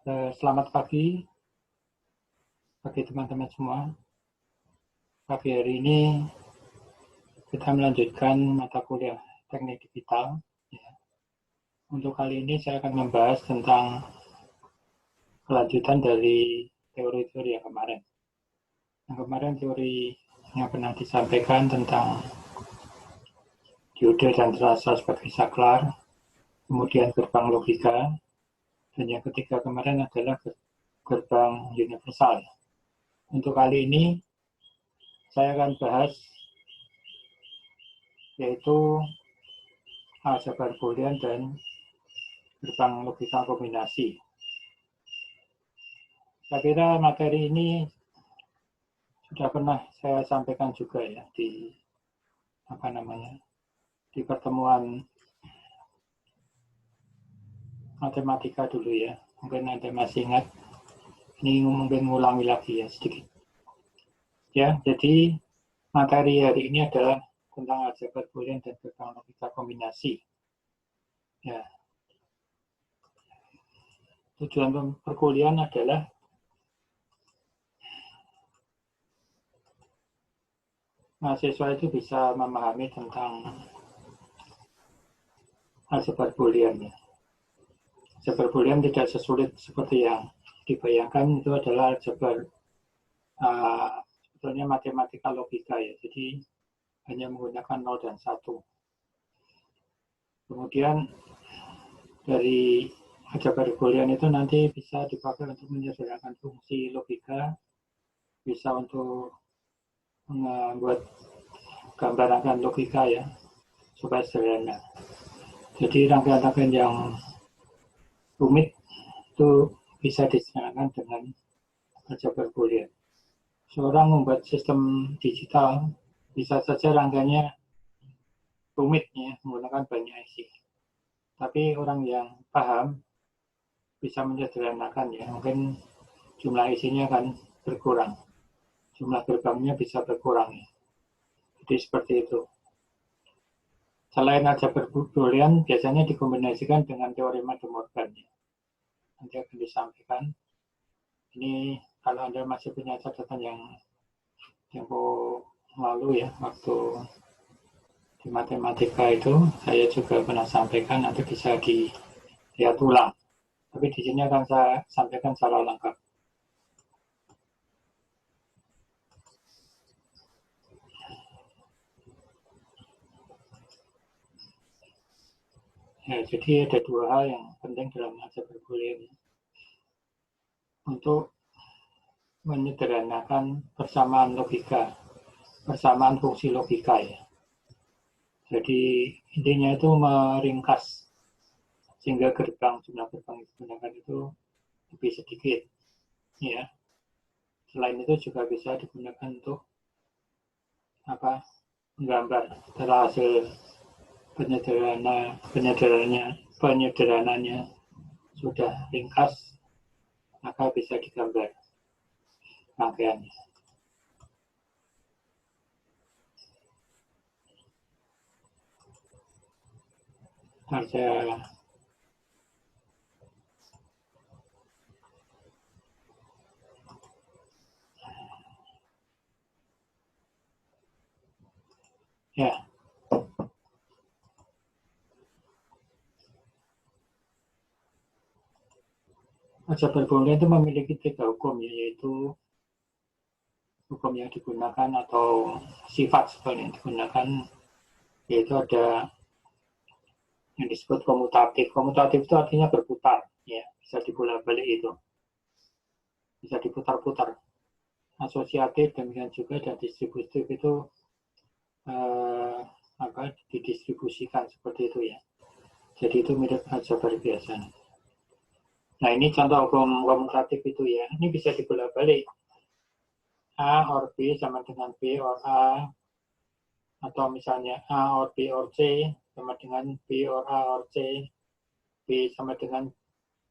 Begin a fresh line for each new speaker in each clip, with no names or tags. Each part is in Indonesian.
Selamat pagi bagi teman-teman semua. Pagi hari ini kita melanjutkan mata kuliah teknik digital. Untuk kali ini saya akan membahas tentang kelanjutan dari teori-teori yang kemarin. Yang kemarin teori yang pernah disampaikan tentang diode dan terasa sebagai saklar, kemudian gerbang logika, dan yang ketiga kemarin adalah gerbang universal. Untuk kali ini saya akan bahas yaitu aljabar boolean dan gerbang logika kombinasi. Saya kira materi ini sudah pernah saya sampaikan juga ya di di pertemuan matematika dulu ya. Mungkin Anda masih ingat. Ini mungkin ngulangi lagi ya sedikit. Ya, jadi materi hari ini adalah tentang aljabar boolean dan gerbang logika kombinasi. Ya. Tujuan perkuliahan adalah mahasiswa itu bisa memahami tentang aljabar boolean ya. Aljabar boolean tidak sesulit seperti yang dibayangkan, itu adalah aljabar sebetulnya matematika logika ya, jadi hanya menggunakan 0 dan 1. Kemudian dari aljabar boolean itu nanti bisa dipakai untuk menyederhanakan fungsi logika, bisa untuk membuat gambaran logika ya, supaya sederhana. Jadi rangkaian-rangkaian yang rumit itu bisa disederhanakan dengan aljabar boolean. Seorang membuat sistem digital bisa saja rangkaiannya rumit ya, menggunakan banyak IC. Tapi orang yang paham bisa menyederhanakan ya, mungkin jumlah isinya akan berkurang, jumlah gerbangnya bisa berkurang ya. Jadi seperti itu. Selain aljabar boolean biasanya dikombinasikan dengan teorema De Morgan ya. Nanti akan disampaikan. Ini kalau Anda masih punya catatan yang tempo lalu ya, waktu di matematika itu saya juga pernah sampaikan, nanti bisa dilihat ulang. Tapi di sini akan saya sampaikan secara lengkap. Ya, jadi ada dua hal yang penting dalam aljabar boolean untuk menyederhanakan persamaan logika, persamaan fungsi logika ya. Jadi intinya itu meringkas sehingga jumlah gerbang yang digunakan itu lebih sedikit ya. Selain itu juga bisa digunakan untuk menggambar setelah hasil penyederhananya sudah ringkas, maka bisa digambar rangkaiannya. Saya ya. Aljabar boolean itu memiliki 3 hukum ya, yaitu hukum yang digunakan atau sifat sebetulnya yang digunakan, yaitu ada yang disebut komutatif. Komutatif itu artinya berputar, ya, bisa dibolak-balik itu, bisa diputar-putar. Asosiatif demikian juga, dan distributif itu didistribusikan seperti itu ya. Jadi itu mirip aljabar biasa. Nah ini contoh hukum komutatif itu ya. Ini bisa dibolak-balik. A or B sama dengan B or A, atau misalnya A or B or C sama dengan B or A or C, B sama dengan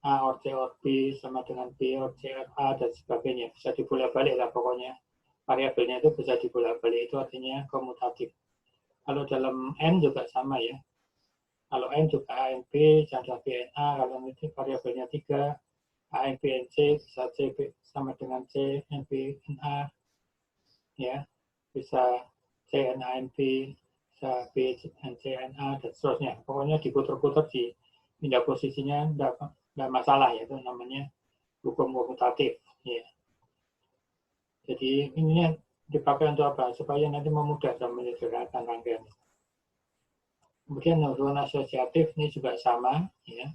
A or C or B sama dengan B or C or A, dan sebagainya. Bisa dibolak-balik lah pokoknya. Variabelnya itu bisa dibolak-balik, itu artinya komutatif. Kalau dalam N juga sama ya. Kalau N juga A, N, B, contoh B, N, A, kalau itu variabelnya 3, A, N, B, N, C, bisa C sama dengan C, N, B, N, A, ya, bisa C, N, A, N, B, bisa B, N, C, N, A, dan seterusnya. Pokoknya diputar-putar di pindah posisinya, tidak masalah ya, itu namanya hukum komutatif. Ya. Jadi ini dipakai untuk apa? Supaya nanti memudahkan menyederhanakan rangkaian. Kemudian neuron asosiatif ini juga sama, ya,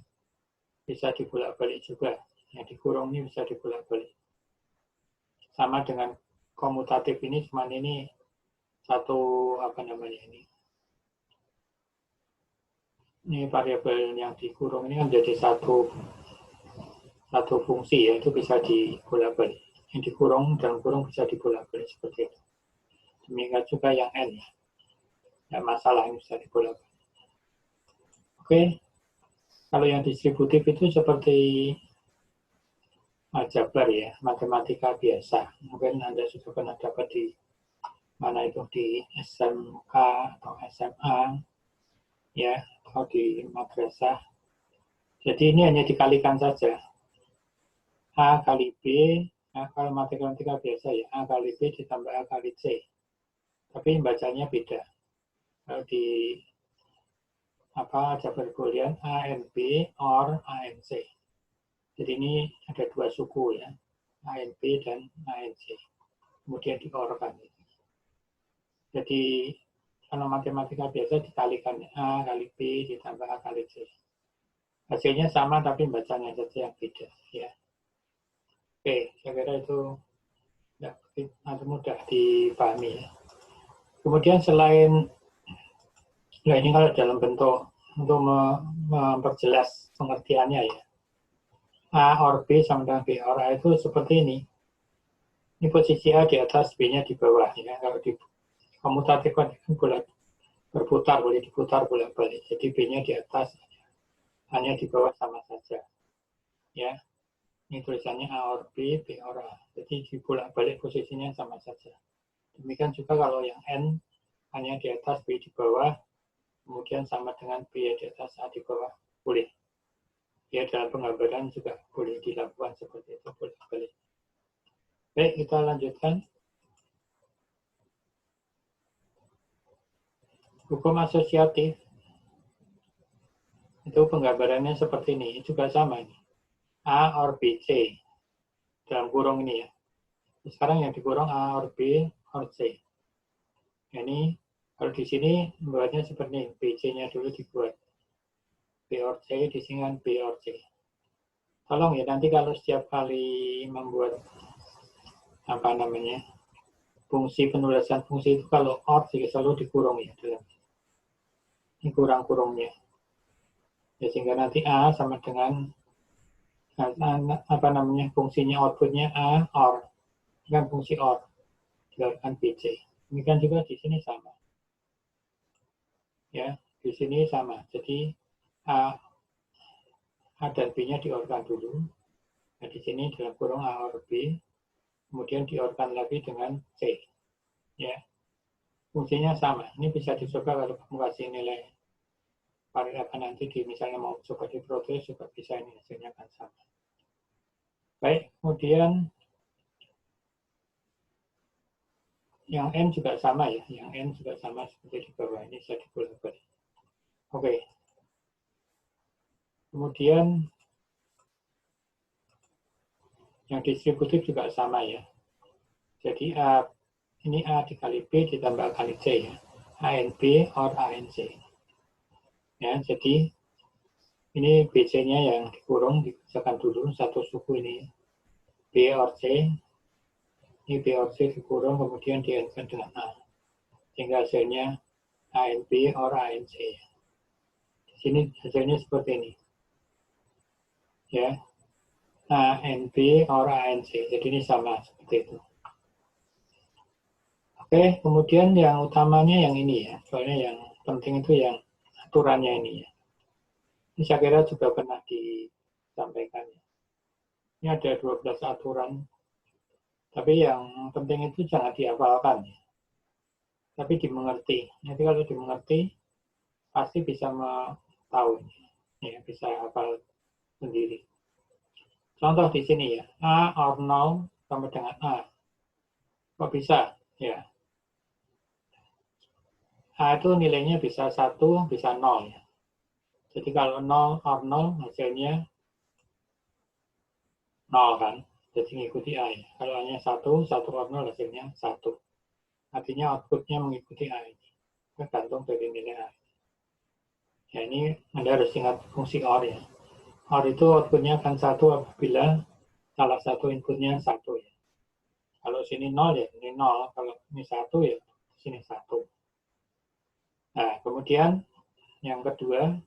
bisa dibolak-balik juga. Yang dikurung ini bisa dibolak-balik. Sama dengan komutatif ini, cuman ini satu apa namanya ini. Ini variabel yang dikurung ini kan jadi satu fungsi ya, itu bisa dibolak-balik. Yang dikurung dan kurung bisa dibolak-balik seperti itu. Demikian juga yang N ya. Tidak masalah, ini bisa dibolak-balik. Oke, kalau yang distributif itu seperti aljabar ya, matematika biasa. Mungkin Anda sudah pernah dapat di mana itu di SMK atau SMA ya, atau di madrasah. Jadi ini hanya dikalikan saja. A kali B, nah kalau matematika biasa ya, A kali B ditambah A kali C. Tapi bacanya beda. Kalau di aljabar boolean A N B or A N C. Jadi ini ada dua suku ya, A N B dan A N C. Kemudian diorkan. Jadi kalau matematika biasa dikalikan A kali B ditambah A kali C. Hasilnya sama tapi bacanya saja yang beda ya. Oke, saya kira itu mudah dipahami ya. Kemudian selain ini kalau dalam bentuk untuk memperjelas pengertiannya ya. A or B sama dengan B or A itu seperti ini. Ini posisi A di atas, B-nya di bawah ya. Kalau di komutatif kan boleh berputar, boleh diputar bolak-balik. Jadi B-nya di atas, hanya di bawah sama saja. Ya. Ini tulisannya A or B, B or A. Jadi dibolak-balik posisinya sama saja. Demikian juga kalau yang N hanya di atas, B di bawah, kemudian sama dengan B di atas, A di bawah, boleh. Ya, dalam penggambaran juga boleh dilakukan seperti itu, bolak-balik. Baik, kita lanjutkan. Hukum asosiatif itu penggambarannya seperti ini, juga sama ini. A or B, C. Dalam kurung ini ya. Sekarang yang dikurung A or B or C. Ini kalau di sini membuatnya seperti ini, BC-nya dulu dibuat. B or C, di sini kan B or C. Tolong ya, nanti kalau setiap kali membuat apa namanya fungsi penulisan fungsi itu kalau or selalu dikurung ya dalam ini kurang-kurungnya. Ya, sehingga nanti A sama dengan apa namanya fungsinya outputnya A or kan fungsi or dilakukan BC. Demikian juga di sini sama. Ya, di sini sama. Jadi A dan B-nya diorkan dulu. Nah, di sini dalam kurung A or B, kemudian diorkan lagi dengan C. Ya, fungsinya sama. Ini bisa dicoba kalau kamu kasih nilai variabel nanti di misalnya mau coba diproses juga bisa, ini hasilnya akan sama. Baik, kemudian yang N juga sama ya, yang N juga sama seperti di bawah ini, saya dibolak-balik. Oke. Kemudian yang distributif juga sama ya. Jadi A, ini A dikali B ditambah A kali C ya. ANB or ANC. Ya, jadi ini BC-nya yang dikurung, dikerjakan dulu satu suku ini. B or C. Ini B or C dikurung, kemudian di-N-kan dengan A. Sehingga hasilnya ANB or ANC. Di sini hasilnya seperti ini. Ya, ANB or ANC. Jadi ini sama seperti itu. Oke, kemudian yang utamanya yang ini ya. Soalnya yang penting itu yang aturannya ini ya. Ini saya kira juga pernah disampaikan. Ini ada 12 aturan. Tapi yang penting itu jangan dihafalkan. Tapi dimengerti. Nanti kalau dimengerti, pasti bisa tahu. Ya, bisa hafal sendiri. Contoh di sini ya, A or 0 sama dengan A. Kok bisa? Ya, A itu nilainya bisa 1, bisa 0 ya. Jadi kalau 0 or 0 hasilnya 0 kan. Jadi mengikuti A ya. Kalau hanya 1, 1 or 0 hasilnya 1. Artinya outputnya mengikuti A ini. Tergantung dari nilai A. Ya ini Anda harus ingat fungsi OR ya. OR itu outputnya akan 1 apabila salah satu inputnya 1 ya. Kalau sini 0 ya ini 0. Kalau ini 1 ya sini 1. Nah kemudian yang kedua,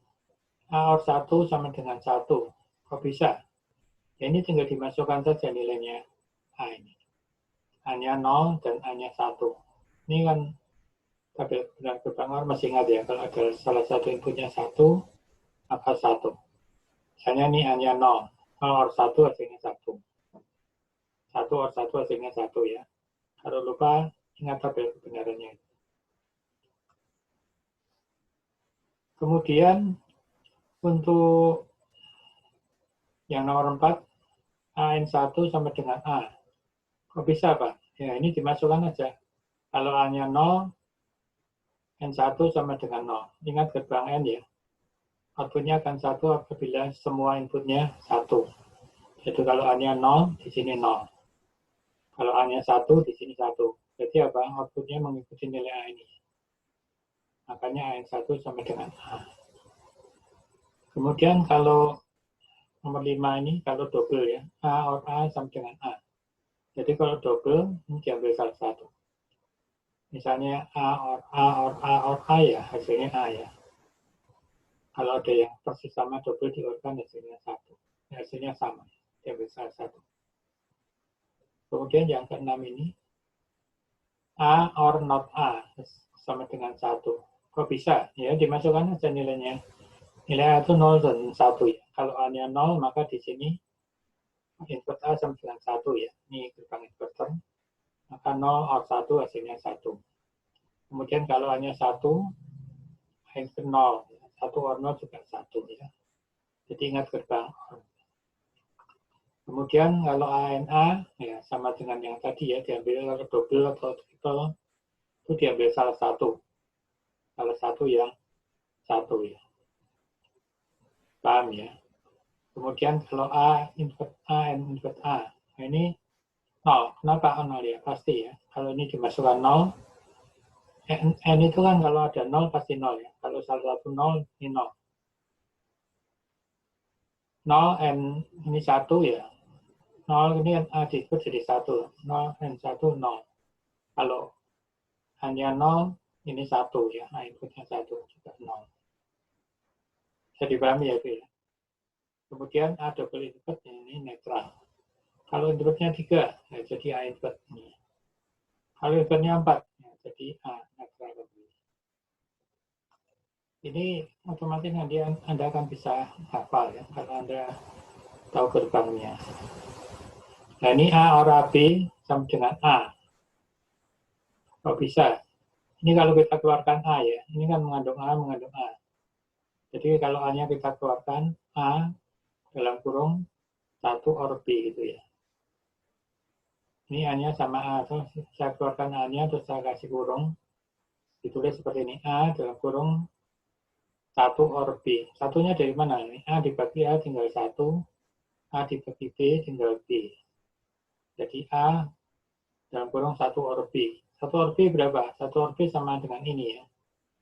A OR 1 sama dengan 1. Kok bisa? Ya, ini tinggal dimasukkan saja nilainya A ini. A-nya 0 dan A-nya 1. Ini kan tabel benar gerbang masih ingat ya, kalau ada salah satu inputnya 1, maka 1. Misalnya ini A-nya 0, 0 OR 1 hasilnya 1. 1 OR 1 hasilnya 1 ya. Kalau lupa, ingat tabel kebenarannya. Kemudian, untuk yang nomor 4, AN1 sama dengan A. Kok bisa, Pak? Ya, ini dimasukkan aja. Kalau A-nya 0, N1 sama dengan 0. Ingat gerbang N ya. Outputnya akan 1 apabila semua inputnya 1. Jadi kalau A-nya 0, di sini 0. Kalau A-nya 1, di sini 1. Jadi apa? Outputnya mengikuti nilai A ini. Makanya AN1 sama dengan A. Kemudian kalau nomor 5 ini, kalau double ya. A or A sama dengan A. Jadi kalau double, ini diambil salah satu. Misalnya A or A or A or A ya, hasilnya A ya. Kalau ada yang persis sama double diurutkan hasilnya 1. Hasilnya sama, diambil salah satu. Kemudian yang ke-6 ini, A or not A sama dengan 1. Kok bisa? Ya, dimasukkan aja nilainya. Nilai A itu 0 dan 1 ya. Kalau A-nya 0, maka di sini input A sama dengan 1 ya. Ini gerbang inverter. Maka 0 or 1 hasilnya 1. Kemudian kalau hanya 1, input 0. 1 or 0 juga 1 ya. Jadi ingat gerbang OR. Kemudian kalau ANA ya sama dengan yang tadi ya, diambil double atau triple itu diambil salah satu yang 1 ya. Paham ya? Kemudian kalau A invert A and invert A, nah ini 0. Kenapa 0 ya? Pasti ya. Kalau ini dimasukkan 0, N itu kan kalau ada 0 pasti 0 ya. Kalau salah satu 0, ini 0. 0 N ini 1 ya. 0 ini A diikut jadi 1. 0 N1 0. Kalau hanya 0, ini 1 ya. A inputnya 1 juga 0. Bisa dipahami ya itu ya. Kemudian A double input ini netral. Kalau inputnya 3, ya jadi A input ini. Kalau inputnya 4, ya jadi A netral. Ini otomatis nanti Anda akan bisa hafal ya, kalau Anda tahu gerbangnya. Nah ini A or AB sama dengan A. Kok bisa? Ini kalau kita keluarkan A ya, ini kan mengandung A, mengandung A. Jadi kalau A-nya kita keluarkan, A dalam kurung 1 or B gitu ya. Ini A-nya sama A, so, saya keluarkan A-nya terus saya kasih kurung, ditulis seperti ini, A dalam kurung 1 or B. Satunya dari mana? Ini A dibagi A tinggal 1, A dibagi B tinggal B. Jadi A dalam kurung 1 or B. 1 or B berapa? 1 or B sama dengan ini ya.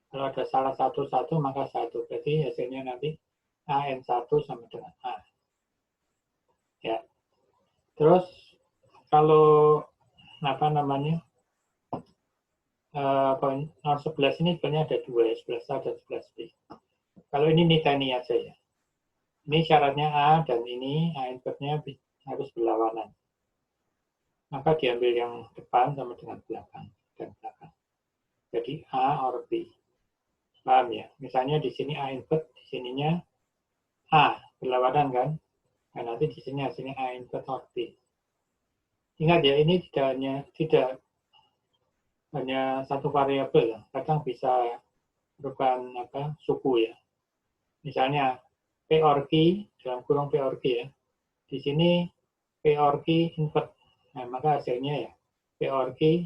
Kalau ada salah satu, maka 1. Berarti hasilnya nanti AN1 sama dengan A. Ya. Terus, kalau apa namanya, poin nomor 11 ini sebenarnya ada 2, 11A dan 11B. Kalau ini nitani aja ya. Ini syaratnya A dan ini A inputnya harus berlawanan. Maka diambil yang depan sama dengan belakang dan belakang. Jadi A or B. Paham ya? Misalnya di sini A input, di sininya A berlawanan kan? Nah, nanti di sini hasilnya A input or B. Ingat ya, ini tidak hanya satu variabel, kadang bisa merupakan suku ya. Misalnya P or Q dalam kurung P or Q ya. Di sini P OR Q invert. Nah, maka hasilnya ya P OR Q,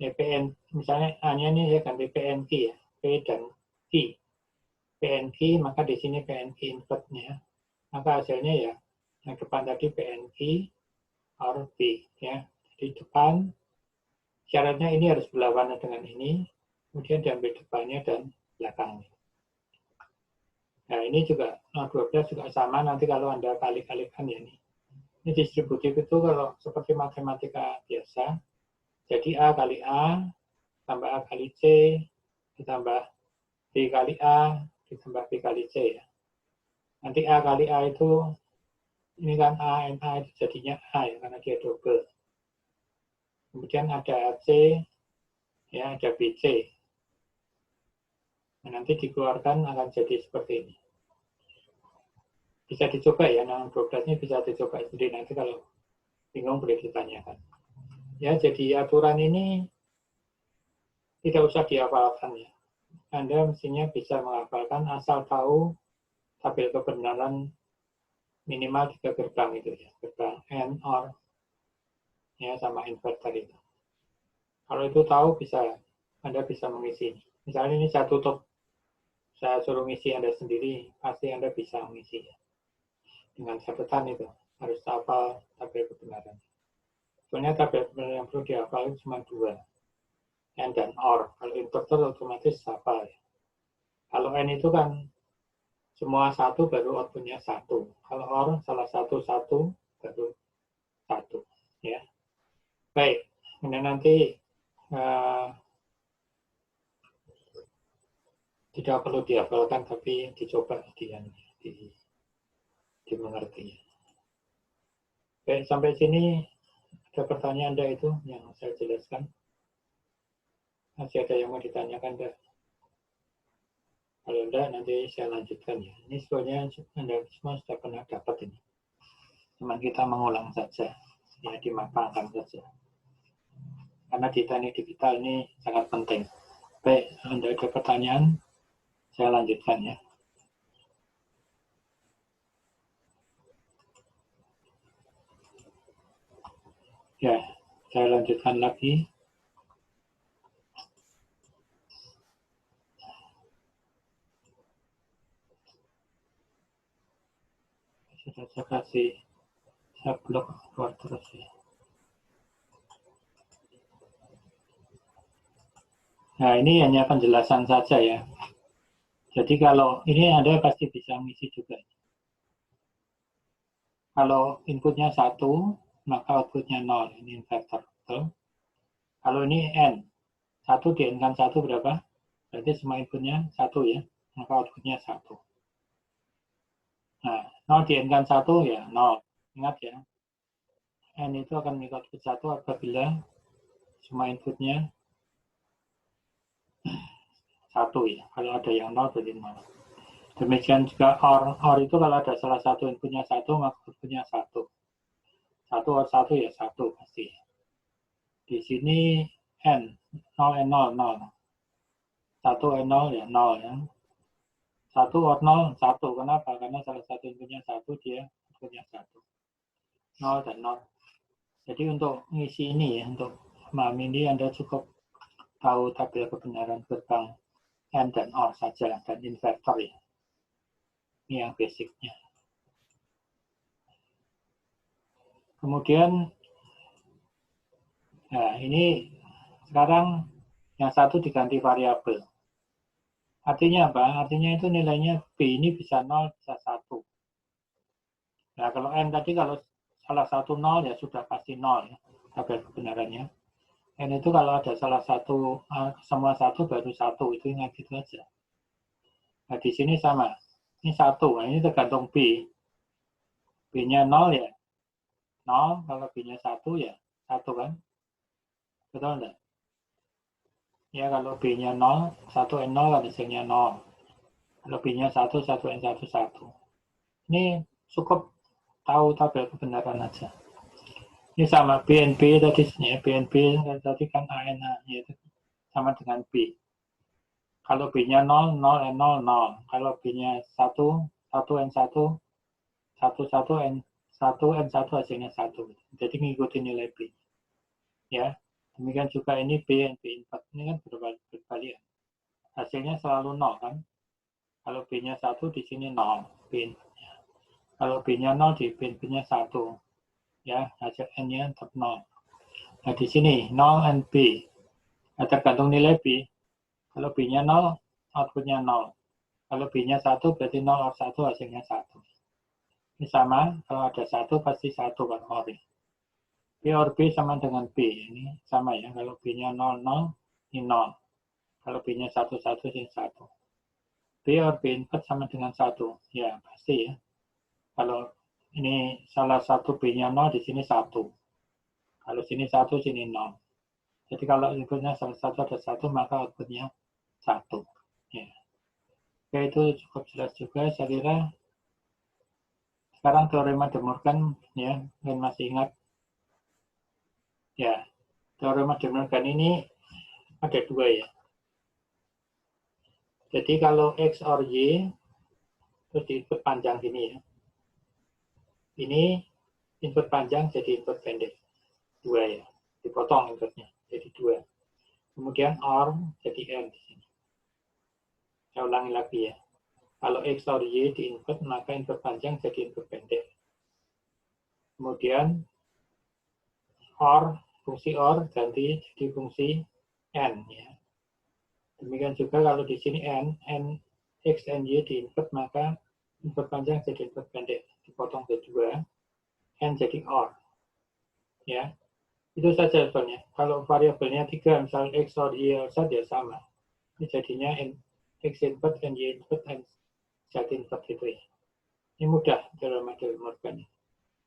ya PN, misalnya A-nya ini saya ganti PNQ ya, P dan Q. PNQ, maka di sini PNQ invertnya. Maka hasilnya ya, yang depan tadi PNQ OR P. Ya. Di depan, syaratnya ini harus berlawanan dengan ini, kemudian diambil depannya dan belakangnya. Nah, ini juga 12 juga sama nanti kalau Anda kali-kalikan ya ini. Ini distributif itu kalau seperti matematika biasa, jadi A kali A, tambah A kali C, ditambah B kali A, ditambah B kali C ya. Nanti A kali A itu, ini kan A, N, A itu jadinya A ya, karena dia double. Kemudian ada AC, ya ada BC. Nah, nanti dikeluarkan akan jadi seperti ini. Bisa dicoba ya, nah 12 ini bisa dicoba sendiri, nanti kalau bingung boleh ditanyakan. Ya, jadi aturan ini tidak usah dihafalkan ya. Anda mestinya bisa menghafalkan asal tahu tabel kebenaran minimal 3 gerbang itu ya. Gerbang AND, OR, ya, sama inverter itu. Kalau itu tahu, Anda bisa mengisi. Misalnya ini saya tutup, saya suruh ngisi Anda sendiri, pasti Anda bisa mengisi ya. Dengan catatan itu, harus hafal tabel kebenaran. Soalnya tabel kebenaran yang perlu dihafal cuma 2. N dan OR. Kalau inverter otomatis hafal ya. Kalau N itu kan semua 1 baru outputnya 1. Kalau OR salah satu baru 1. Ya. Baik, kemudian nanti tidak perlu dihafalkan, tapi dicoba dimengerti. Baik, sampai sini ada pertanyaan Anda itu yang saya jelaskan? Masih ada yang mau ditanyakan, Anda? Kalau enggak, nanti saya lanjutkan ya. Ini sebenarnya Anda semua sudah pernah dapat ini. Cuma kita mengulang saja, ya dimakamkan saja. Karena di teknik digital ini sangat penting. Baik, Anda ada pertanyaan, saya lanjutkan ya. Ya, saya lanjutkan lagi. Sudah saya kasih, saya blok keluar terus ya. Nah, ini hanya penjelasan saja ya. Jadi kalau ini Anda pasti bisa mengisi juga. Kalau inputnya 1, maka outputnya 0. Ini inverter. Betul? Kalau ini N, 1 di N kan 1 berapa? Berarti semua inputnya 1 ya. Maka outputnya 1. Nah, 0 di N kan 1 ya 0. Ingat ya. N itu akan mengikut 1 apabila semua inputnya 1 ya. Kalau ada yang 0 berarti 0. Demikian juga OR. OR itu kalau ada salah satu inputnya 1, maka outputnya 1. 1 OR 1 ya 1 pasti. Di sini N, 0 N 0, 0. 1 N 0 ya 0 ya. 1 OR 0, 1. Kenapa? Karena salah satu inputnya 1, dia outputnya 1. 0 dan 0. Jadi untuk ngisi ini ya, untuk memahami ini Anda cukup tahu tabel kebenaran gerbang N dan OR saja, dan inverter ya. Ini yang basicnya. Kemudian, nah ini sekarang yang satu diganti variabel. Artinya apa? Artinya itu nilainya B ini bisa 0, bisa 1. Nah kalau N tadi kalau salah satu 0 ya sudah pasti 0 ya, tabel kebenarannya. N itu kalau ada salah satu, semua 1 baru 1, itu ingat gitu aja. Nah di sini sama, ini 1, nah, ini tergantung B. B-nya 0 ya 0, kalau B-nya 1 ya 1 kan? Betul enggak? Ya kalau B-nya 0, 1 N 0 kan hasilnya 0. Kalau B-nya 1, 1 N 1, 1. Ini cukup tahu tabel kebenaran aja. Ini sama BNB tadi, ya, BNB tadi kan ANA, ya, sama dengan B. Kalau B-nya 0, 0 N 0, 0. Kalau B-nya 1, 1 N 1, 1 1 N N1 hasilnya 1. Jadi ngikutin nilai B. Ya, demikian juga ini B dan B input. Ini kan berbalik. Hasilnya selalu 0 kan. Kalau B-nya 1 di sini 0 B inputnya. Kalau B-nya 0 di B-nya 1. Ya, hasil N-nya tetap 0. Nah, di sini 0 and B. Nah, tergantung nilai B. Kalau B-nya 0, outputnya 0. Kalau B-nya 1, berarti 0 or 1 hasilnya 1. Ini sama, kalau ada 1 pasti 1 kan OR. B or B sama dengan B. Ini sama ya, kalau B-nya 0, 0, ini 0. Kalau B-nya 1, 1, ini 1. B or B input sama dengan 1. Ya, pasti ya. Kalau ini salah satu B-nya 0, di sini 1. Kalau sini 1, sini 0. Jadi kalau inputnya salah satu ada 1, maka outputnya 1. Ya. Oke, itu cukup jelas juga, saya kira. Sekarang teorema de Morgan, ya, kalian masih ingat? Ya, teorema de Morgan ini ada 2 ya. Jadi kalau X or Y, terus di input panjang gini ya. Ini input panjang jadi input pendek. 2 ya, dipotong inputnya, jadi 2. Kemudian OR jadi N di sini. Saya ulangi lagi ya. Kalau X or Y di input, maka input panjang jadi input pendek. Kemudian OR, fungsi OR ganti jadi fungsi N ya. Demikian juga kalau di sini N, X dan Y di input, maka input panjang jadi input pendek. Dipotong kedua, N jadi OR. Ya, itu saja soalnya. Kalau variabelnya 3, misalnya X or Y saja sama. Ini jadinya X input, N Y input, N jadi input itu ya. Ini mudah teorema de Morgan.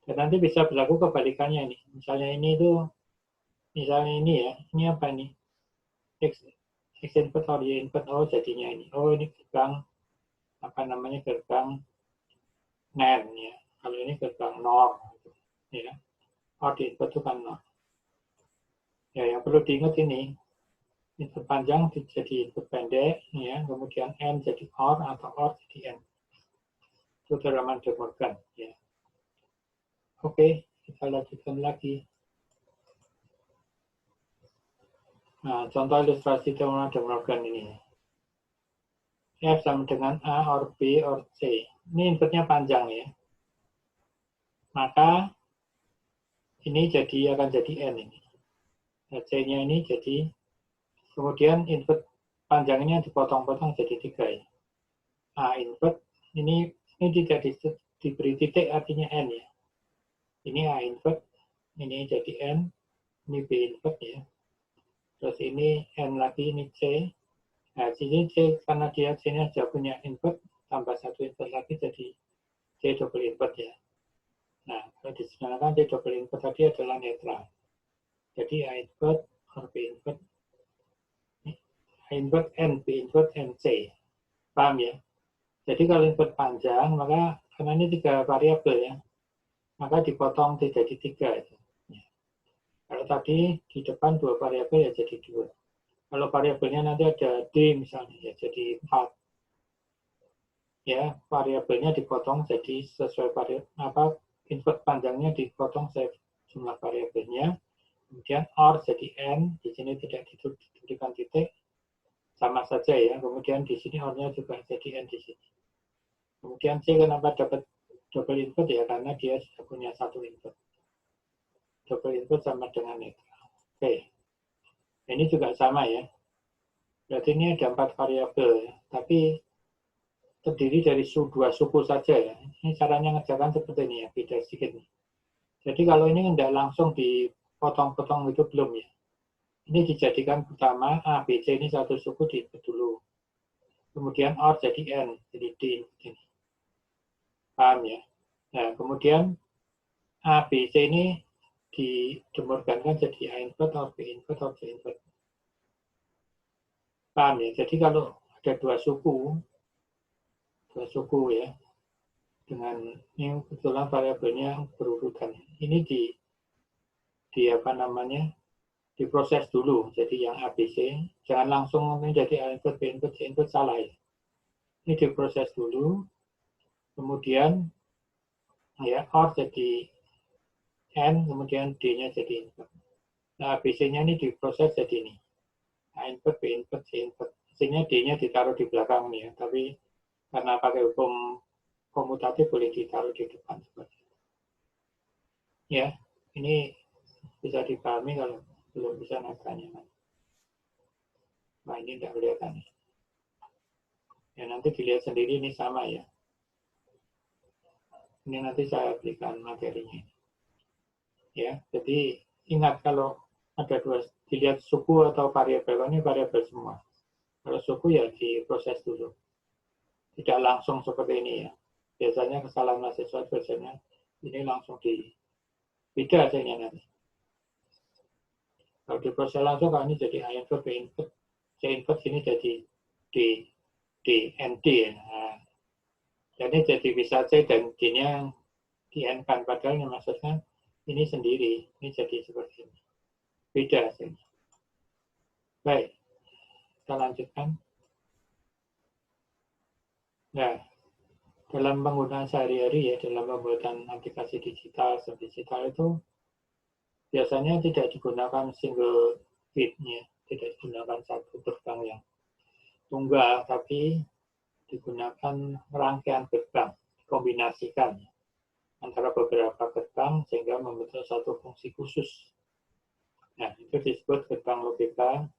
Dan nanti bisa berlaku kebalikannya ini. Misalnya ini ya, ini apa nih? X input or Y input, oh jadinya ini. Oh ini gerbang, gerbang NAND ya. Kalau ini gerbang NOR. Ya. Or di input itu kan NOR. Ya, yang perlu diingat ini, input panjang jadi input pendek, ya. Kemudian N jadi OR atau OR jadi N. Itu teorema de Morgan. Ya. Oke, kita lanjutkan lagi. Nah, contoh ilustrasi teorema de Morgan ini. F sama dengan A or B or C. Ini inputnya panjang ya. Maka ini akan jadi N ini. C-nya ini jadi, kemudian input panjangnya dipotong-potong jadi 3 ya. A input, ini tidak diberi titik artinya N ya. Ini A input, ini jadi N, ini B input ya. Terus ini N lagi, ini C. Nah, sini C karena dia C-nya sudah punya input, tambah 1 input lagi jadi C double input ya. Nah, kalau disederhanakan C double input tadi adalah netral. Jadi A input or B input, A input N, B input N, C. Paham ya? Jadi kalau input panjang, maka karena ini 3 variabel ya, maka dipotong jadi 3. Ya. Kalau tadi di depan 2 variabel ya jadi 2. Kalau variabelnya nanti ada D misalnya ya jadi 4. Ya, variabelnya dipotong jadi sesuai variabel input panjangnya dipotong sesuai jumlah variabelnya. Kemudian OR jadi N, di sini tidak diberikan titik, sama saja ya. Kemudian di sini OR-nya juga jadi N di sini. Kemudian C kenapa dapat double input ya, karena dia sudah punya 1 input. Double input sama dengan netral. Oke. Ini juga sama ya. Berarti ini ada 4 variabel ya. Tapi terdiri dari 2 suku saja ya. Ini caranya ngerjakan seperti ini ya, beda sedikit nih. Jadi kalau ini tidak langsung dipotong-potong itu belum ya. Ini dijadikan pertama A, B, C ini satu suku di dulu. Kemudian OR jadi N, jadi D ini. Paham ya? Nah, kemudian A, B, C ini didemorgankan jadi A input, or B input, or C input. Paham ya? Jadi kalau ada 2 suku ya, dengan ini kebetulan variabelnya berurutan. Ini diproses dulu. Jadi yang ABC, jangan langsung menjadi A input, B input, C input, salah ya. Ini diproses dulu, kemudian ya, OR jadi N, kemudian D-nya jadi input. Nah, BC-nya ini diproses jadi ini. A input, B input, C input. Hasilnya D-nya ditaruh di belakang nih ya, tapi karena pakai hukum komutatif boleh ditaruh di depan seperti itu. Ya, ini bisa dipahami, kalau belum bisa tanya. Nah, ini tidak kelihatan. Ya, nanti dilihat sendiri, ini sama ya. Ini nanti saya berikan materinya. Ya, jadi ingat kalau ada dua, dilihat suku atau variabel, ini variabel semua. Kalau suku ya diproses dulu. Tidak langsung seperti ini ya. Biasanya kesalahan mahasiswa biasanya ini langsung beda hasilnya nanti. Kalau diproses langsung, kalau ini jadi A input, B input, C input, ini jadi D, ND. Nah, jadi bisa C dan D-nya di N kan, padahal yang maksudnya ini sendiri, ini jadi seperti ini. Beda hasilnya. Baik, kita lanjutkan. Nah, dalam penggunaan sehari-hari ya, dalam pembuatan aplikasi digital itu biasanya tidak digunakan single bit-nya, tidak digunakan satu gerbang yang tunggal, tapi digunakan rangkaian gerbang, dikombinasikan antara beberapa gerbang sehingga membentuk satu fungsi khusus. Nah, itu disebut gerbang logika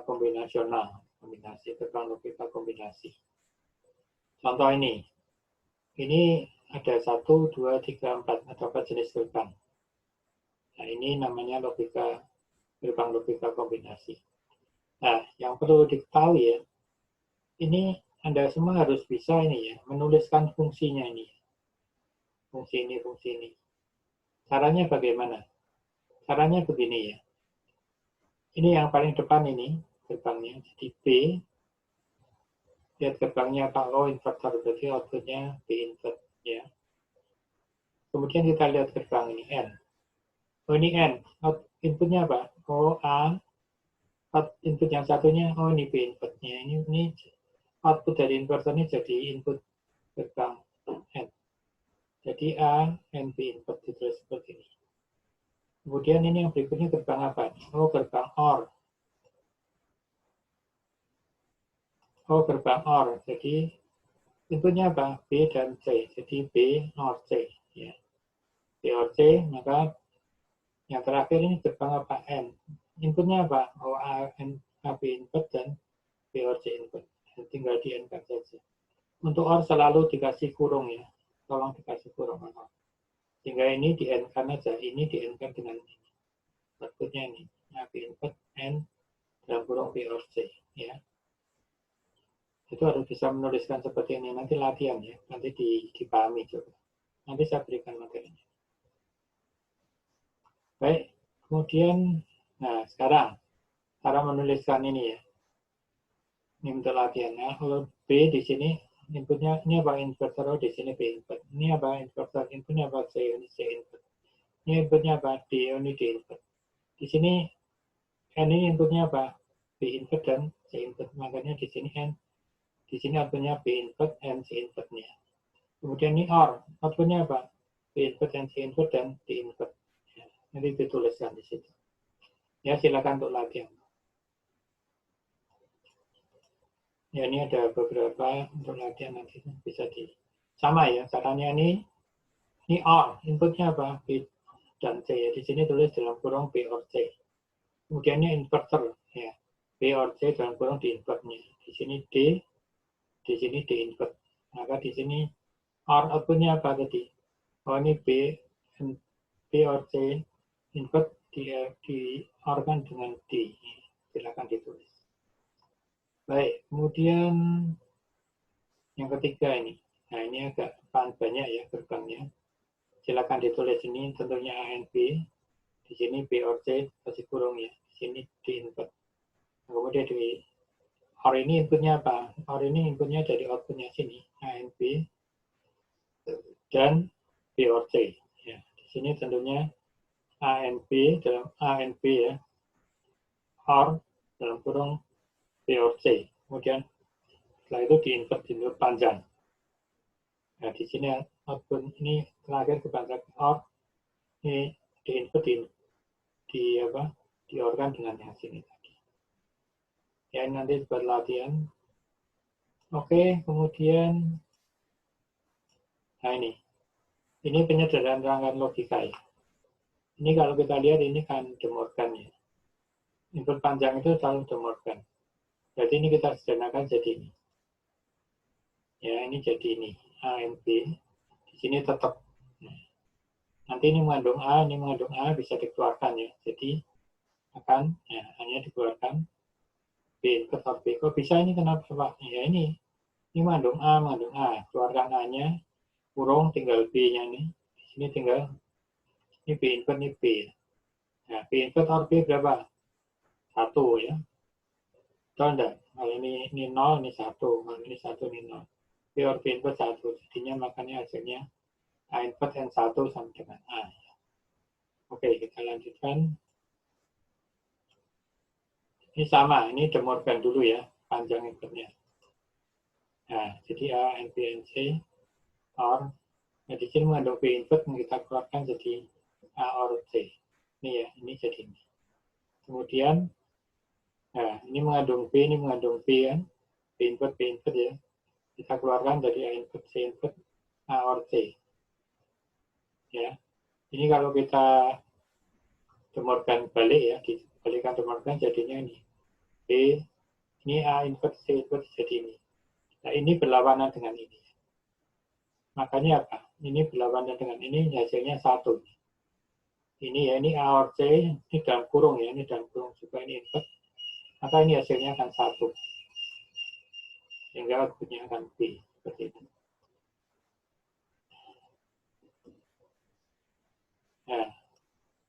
kombinasional, gerbang logika kombinasi. Contoh ini ada 1, 2, 3, 4, ada 4 jenis gerbang. Nah, ini namanya gerbang logika kombinasi. Nah, yang perlu diketahui ya, ini Anda semua harus bisa ini ya, menuliskan fungsinya ini. Fungsi ini. Caranya bagaimana? Caranya begini ya. Ini yang paling depan ini, gerbangnya. Jadi B, lihat gerbangnya apa? Oh, inverter, berarti outputnya B input ya. Kemudian kita lihat gerbang ini, N. Oh, ini N. Inputnya apa? Oh, A. Input yang satunya, oh ini B inputnya. Ini output dari inverter ini jadi input gerbang N. Jadi A, N, B input ditulis seperti ini. Kemudian ini yang berikutnya gerbang apa? Oh, gerbang OR. Oh, gerbang OR. Jadi inputnya apa? B dan C. Jadi B OR C. Ya. B OR C, maka yang terakhir ini gerbang apa? N. Inputnya apa? Oh, A, N, A, B input dan B OR C input. Tinggal di N kan saja. Untuk OR selalu dikasih kurung ya. Tolong dikasih kurung. Sehingga ini di N-kan aja. Ini di N-kan dengan ini. Outputnya ini. A, B input, N, dalam kurung B OR C. Ya. Itu harus bisa menuliskan seperti ini. Nanti latihan ya. Nanti dipahami coba. Nanti saya berikan materinya. Baik. Kemudian, nah sekarang cara menuliskan ini ya. Ini untuk latihan ya. Kalau B di sini inputnya ini apa inverter, oh di sini B input. Ini apa inverter, inputnya apa C, ini C input. Ini inputnya apa D, ini D input. Di sini N ini inputnya apa B input dan C input. Makanya di sini N, di sini outputnya B input, N C inputnya. Kemudian ini OR, outputnya apa B input, N C input dan D input. Ya, nanti dituliskan di situ. Ya silakan untuk latihan. Ya ini ada beberapa untuk latihan nanti bisa sama ya caranya ini OR inputnya apa B dan C ya, di sini tulis dalam kurung B or C. Kemudian ini inverter ya, B or C dalam kurung di inputnya, di sini D, di sini D input. Maka di sini OR outputnya apa tadi? Oh ini B or C input di OR kan dengan D. Silakan ditulis. Baik, kemudian yang ketiga ini. Nah, ini agak banyak ya gerbangnya. Silakan ditulis ini tentunya A and B. Di sini B or C kasih kurung ya. Di sini D input. Kemudian di OR ini inputnya apa? OR ini inputnya dari outputnya sini A and B dan B or C. Ya, di sini tentunya A and B dalam A and B ya. OR dalam kurung B or C. Kemudian setelah itu di input panjang. Nah, di sini output ini terakhir ke bandar out, ini di input di organ dengan yang sini tadi. Ya, nanti buat latihan. Oke, kemudian nah ini penyederhanaan rangkaian logika ya. Ini kalau kita lihat ini kan De Morgan ya. Input panjang itu selalu De Morgan. Jadi ini kita sederhanakan jadi ini. Ya, ini jadi ini A, M, B. Di sini tetap. Nah, nanti ini mengandung A bisa dikeluarkan ya. Jadi akan ya, hanya dikeluarkan B, input B. Kok bisa ini kenapa Pak? Ya ini mengandung A. Keluarkan A-nya, kurung tinggal B-nya nih. Di sini tinggal ini B input, ini B. Nah, B input or B berapa? 1 ya. Betul enggak? Kalau ini 0, ini 1. Kalau ini 1, ini 0. B or B input 1. Jadinya makanya hasilnya A input N1 sama dengan A. Oke, kita lanjutkan. Ini sama, ini De Morgan dulu ya, panjang inputnya. Nah, jadi A, N, B, N, C, or, nah di sini mengandung B input, kita keluarkan jadi A or C. Ini ya, ini jadi ini. Kemudian, nah ini mengandung B kan, B input ya. Kita keluarkan dari A input, C input, A or C. Ya, ini kalau kita De Morgan balik ya, dibalikan De Morgan jadinya ini. B, ini A input, C input jadi ini. Nah, ini berlawanan dengan ini. Makanya apa? Ini berlawanan dengan ini, hasilnya 1. Ini ya, ini A or C, ini dalam kurung ya, ini dalam kurung juga ini input. Maka ini hasilnya akan 1. Sehingga outputnya akan B. Seperti itu. Nah,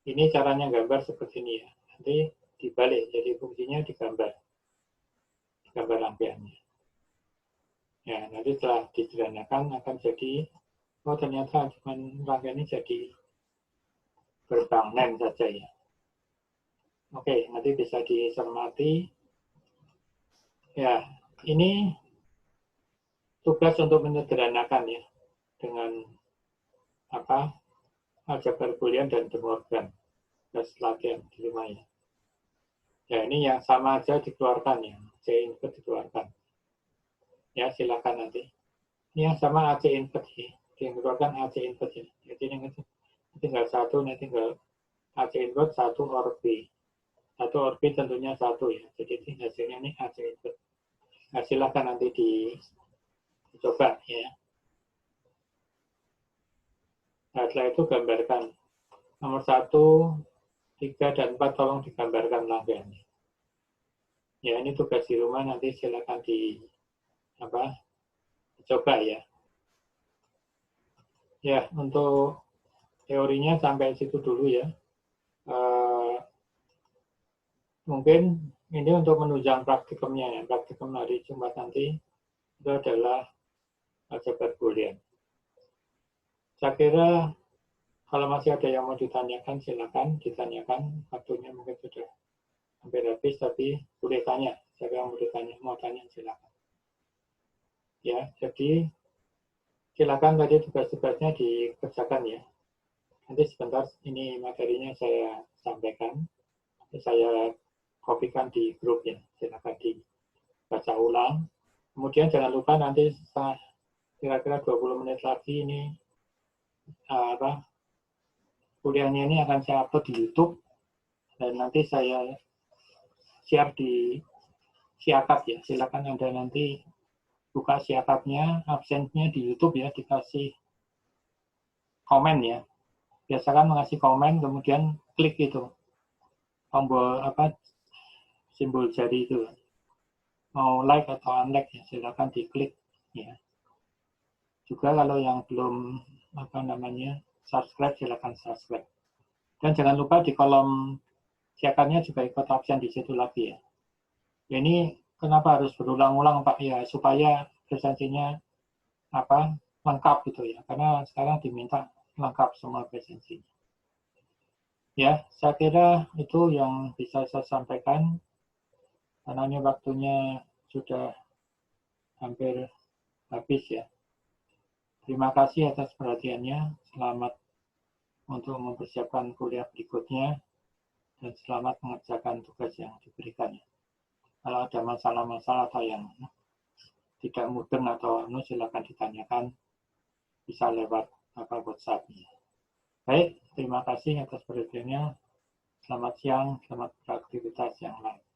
ini caranya gambar seperti ini ya. Nanti dibalik, jadi fungsinya digambar rangkaiannya. Ya, nanti setelah disederhanakan akan jadi, oh ternyata cuma rangkaiannya jadi gerbang NAND saja ya. Oke, nanti bisa dicermati. Ya, ini tugas untuk menyederhanakan ya, dengan aljabar Boolean dan De Morgan. Terus latihan di rumah ya. Ya, ini yang sama aja dikeluarkan ya, C input dikeluarkan. Ya, silakan nanti. Ini yang sama AC input ya. Yang dikeluarkan AC input ya. Jadi ini tinggal 1, ini tinggal AC input 1 or B. 1 or B tentunya 1 ya. Jadi hasilnya ini AC input. Nah, silakan nanti dicoba ya. Nah, setelah itu gambarkan. Nomor 1, 3, dan 4 tolong digambarkan rangkaiannya. Ya, ini tugas di rumah, nanti silakan dicoba ya. Ya, untuk teorinya sampai situ dulu ya. Mungkin ini untuk menunjang praktikumnya ya. Praktikum hari Jumat nanti itu adalah aljabar Boolean. Saya kira kalau masih ada yang mau ditanyakan, silakan ditanyakan. Waktunya mungkin sudah hampir habis, tapi boleh tanya. Siapa yang mau tanya silakan. Ya, jadi silakan tadi tugas-tugasnya dikerjakan ya. Nanti sebentar ini materinya saya sampaikan. Saya kopikan di grup ya. Silakan dibaca ulang. Kemudian jangan lupa nanti setelah kira-kira 20 menit lagi ini kuliahnya ini akan saya upload di YouTube dan nanti saya share di Siakap ya. Silakan Anda nanti buka Siakapnya, absennya di YouTube ya, dikasih komen ya. Biasakan mengasih komen, kemudian klik itu tombol simbol jari itu. Mau like atau unlike ya, silakan diklik ya. Juga kalau yang belum subscribe, silakan subscribe. Dan jangan lupa di kolom siakannya juga ikut absen di situ lagi ya. Ya ini kenapa harus berulang-ulang Pak ya, supaya presensinya lengkap gitu ya. Karena sekarang diminta lengkap semua presensinya. Ya, saya kira itu yang bisa saya sampaikan. Karena ini waktunya sudah hampir habis ya. Terima kasih atas perhatiannya. Selamat untuk mempersiapkan kuliah berikutnya dan selamat mengerjakan tugas yang diberikannya. Kalau ada masalah-masalah atau yang tidak mudeng atau silakan ditanyakan, bisa lewat WhatsApp-nya. Baik, terima kasih atas perhatiannya. Selamat siang, selamat beraktivitas yang lain.